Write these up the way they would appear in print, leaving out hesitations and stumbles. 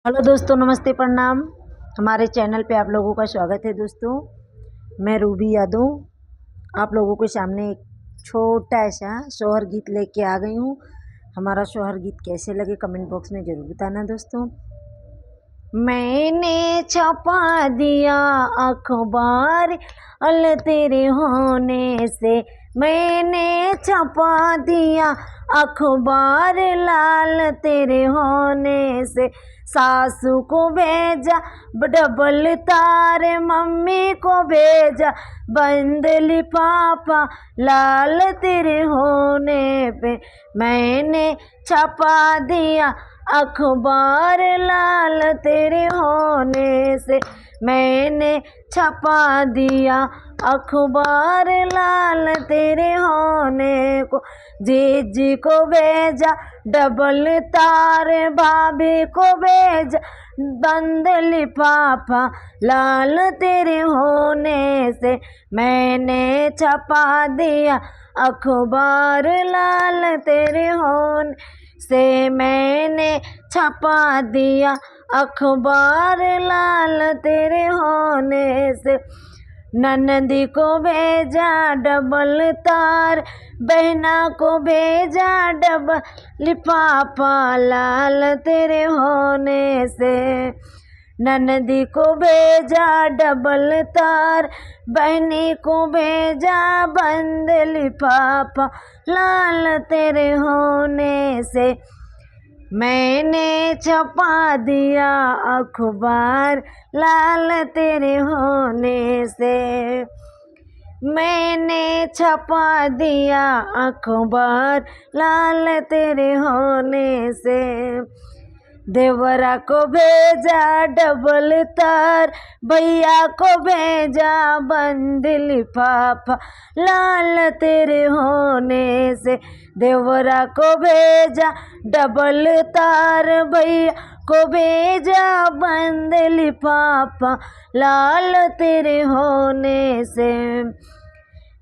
Hello दोस्तों, नमस्ते, प्रणाम। हमारे चैनल पे आप लोगों का स्वागत है। दोस्तों, मैं रूबी यादव आप लोगों के सामने एक छोटा सा सोहर गीत लेके आ गई हूँ। हमारा सोहर गीत कैसे लगे कमेंट बॉक्स में ज़रूर बताना। दोस्तों, मैंने छपा दिया अखबार अल तेरे होने से, मैंने छपा दिया अखबार लाल तेरे होने से। सासू को भेजा डबल तार, मम्मी को भेजा बंद लिफाफा लाल तेरे होने पे। मैंने छपा दिया अखबार लाल तेरे होने से, मैंने छपा दिया अखबार लाल तेरे होने को। जीजी को भेजा डबल तार, भाभी को भेजा बंद लिफाफा लाल तेरे होने से। मैंने छपा दिया अखबार लाल तेरे होने से, मैंने छपा दिया अखबार लाल तेरे होने से। ननदी को भेजा डबल तार, बहना को भेजा डबल लिफाफा लाल तेरे होने से। ननदी को भेजा डबल तार, बहनी को भेजा बंद लिफाफा लाल तेरे होने से। मैंने छपा दिया अखबार लाल तेरे होने से, मैंने छपा दिया अखबार लाल तेरे होने से। देवरा को भेजा डबल तार, भैया को भेजा बंद लिफाफा लाल तेरे होने से। देवरा को भेजा डबल तार, भैया को भेजा बंद लिफाफा लाल तेरे होने से।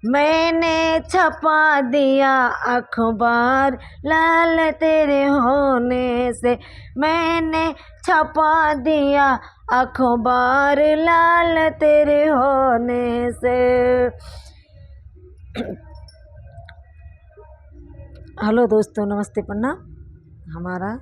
मैंने छपा दिया अखबार लाल तेरे होने से, मैंने छपा दिया अखबार लाल तेरे होने से। हेलो दोस्तों, नमस्ते, प्रणाम। हमारा